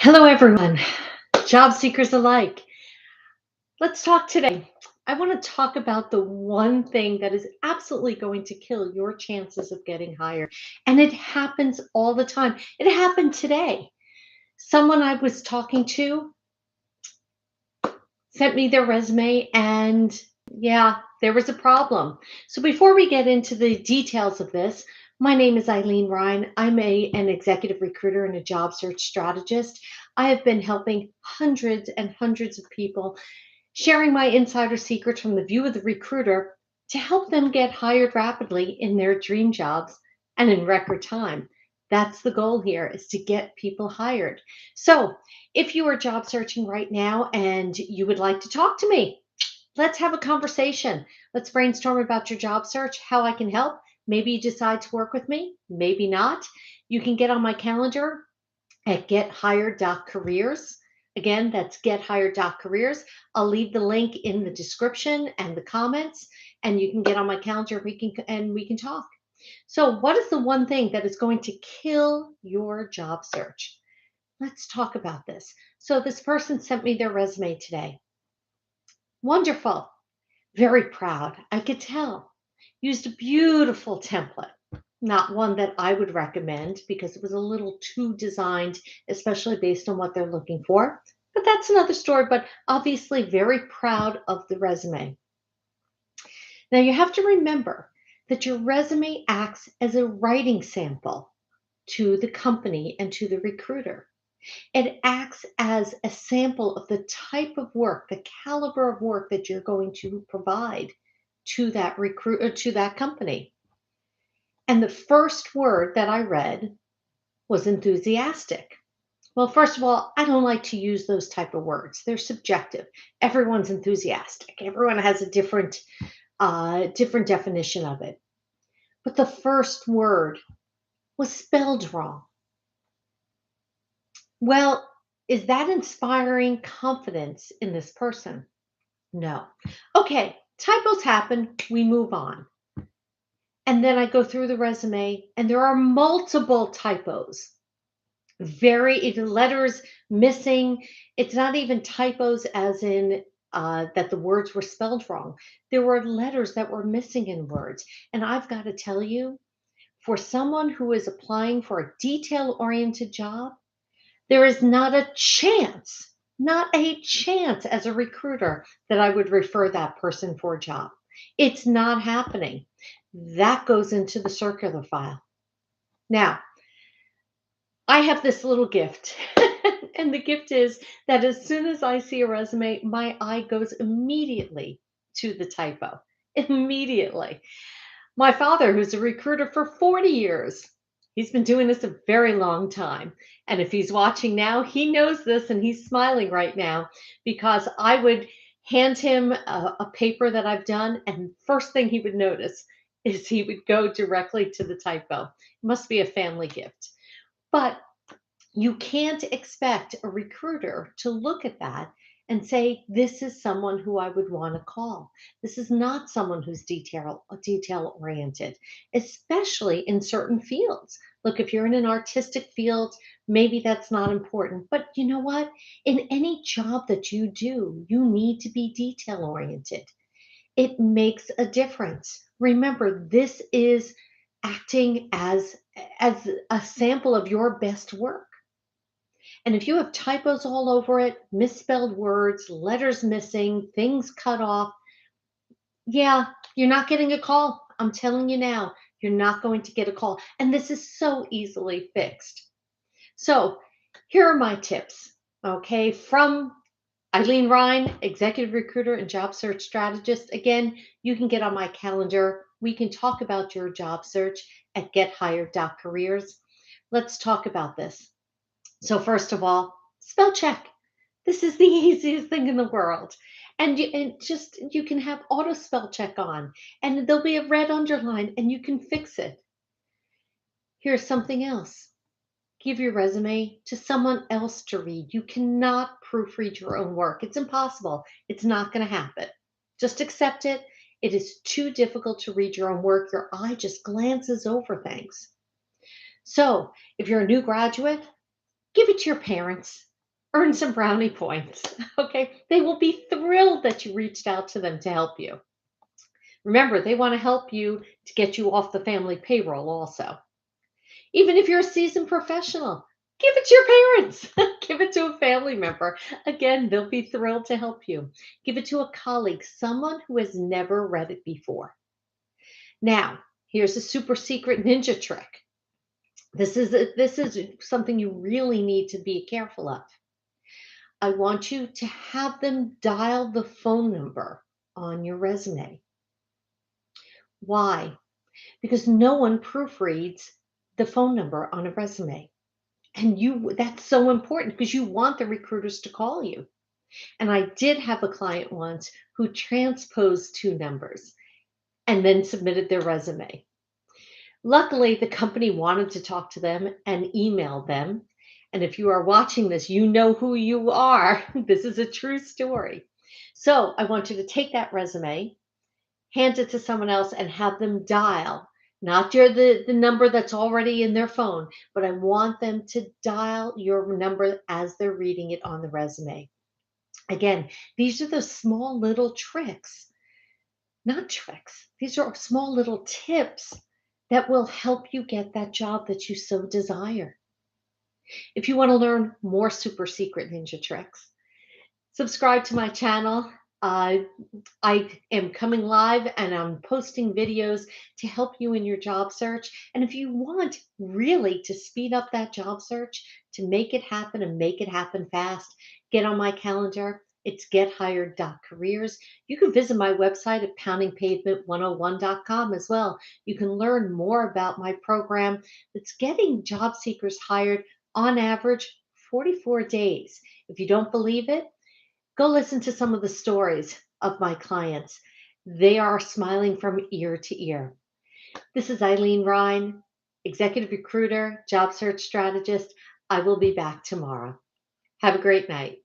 Hello, everyone, job seekers alike. Let's talk today. I want to talk about the one thing that is absolutely going to kill your chances of getting hired. And it happens all the time. It happened today. Someone I was talking to sent me their resume, and yeah, there was a problem. So before we get into the details of this, my name is REIN. I'm an executive recruiter and a job search strategist. I have been helping hundreds and hundreds of people, sharing my insider secrets from the view of the recruiter to help them get hired rapidly in their dream jobs and in record time. That's the goal here, is to get people hired. So, if you are job searching right now and you would like to talk to me, let's have a conversation. Let's brainstorm about your job search, how I can help. Maybe you decide to work with me, maybe not. You can get on my calendar at gethired.careers. Again, that's gethired.careers. I'll leave the link in the description and the comments, and you can get on my calendar. We can talk. So, what is the one thing that is going to kill your job search? Let's talk about this. So, this person sent me their resume today. Wonderful. Very proud. I could tell. Used a beautiful template. Not one that I would recommend because it was a little too designed, especially based on what they're looking for. But that's another story. But obviously, very proud of the resume. Now, you have to remember that your resume acts as a writing sample to the company and to the recruiter. It acts as a sample of the type of work, the caliber of work that you're going to provide to that recruit to that company. And the first word that I read was enthusiastic. Well, first of all, I don't like to use those type of words. They're subjective. Everyone's enthusiastic. Everyone has a different definition of it. But the first word was spelled wrong. Well, is that inspiring confidence in this person? No. Okay, typos happen, we move on. And then I go through the resume and there are multiple typos. Letters missing. It's not even typos as in that the words were spelled wrong. There were letters that were missing in words. And I've got to tell you, for someone who is applying for a detail oriented job, there is not a chance as a recruiter that I would refer that person for a job. It's not happening. That goes into the circular file. Now, I have this little gift. And the gift is that as soon as I see a resume, my eye goes immediately to the typo. Immediately. My father, who's a recruiter for 40 years, he's been doing this a very long time. And if he's watching now, he knows this and he's smiling right now because I would hand him a paper that I've done, and first thing he would notice is he would go directly to the typo. It must be a family gift. But you can't expect a recruiter to look at that and say, this is someone who I would want to call. This is not someone who's detail oriented, especially in certain fields. Look, if you're in an artistic field, maybe that's not important. But you know what? In any job that you do, you need to be detail oriented. It makes a difference. Remember, this is acting as a sample of your best work. And if you have typos all over it, misspelled words, letters missing, things cut off, yeah, you're not getting a call. I'm telling you now, you're not going to get a call. And this is so easily fixed. So here are my tips, okay, from REIN, executive recruiter and job search strategist. Again, you can get on my calendar. We can talk about your job search at gethired.careers. Let's talk about this. So first of all, spell check. This is the easiest thing in the world. And you can have auto spell check on and there'll be a red underline and you can fix it. Here's something else. Give your resume to someone else to read. You cannot proofread your own work. It's impossible. It's not going to happen. Just accept it. It is too difficult to read your own work. Your eye just glances over things. So, if you're a new graduate, give it to your parents. Earn some brownie points. Okay. They will be thrilled that you reached out to them to help you. Remember, they want to help you to get you off the family payroll also. Even if you're a seasoned professional, give it to your parents. Give it to a family member. Again, they'll be thrilled to help you. Give it to a colleague, someone who has never read it before. Now, here's a super secret ninja trick. This is something you really need to be careful of. I want you to have them dial the phone number on your resume. Why? Because no one proofreads the phone number on a resume. And that's so important because you want the recruiters to call you. And I did have a client once who transposed two numbers and then submitted their resume. Luckily, the company wanted to talk to them and emailed them. And if you are watching this, you know who you are. This is a true story. So I want you to take that resume, hand it to someone else, and have them dial not the number that's already in their phone, but I want them to dial your number as they're reading it on the resume. Again, these are the small little tricks, not tricks. These are small little tips that will help you get that job that you so desire. If you want to learn more super secret ninja tricks, subscribe to my channel. Uh, I am coming live and I'm posting videos to help you in your job search. And if you want really to speed up that job search, to make it happen and make it happen fast, get on my calendar. It's gethired.careers. You can visit my website at poundingpavement101.com as well. You can learn more about my program that's getting job seekers hired on average 44 days. If you don't believe it, go listen to some of the stories of my clients. They are smiling from ear to ear. This is REIN, executive recruiter, job search strategist. I will be back tomorrow. Have a great night.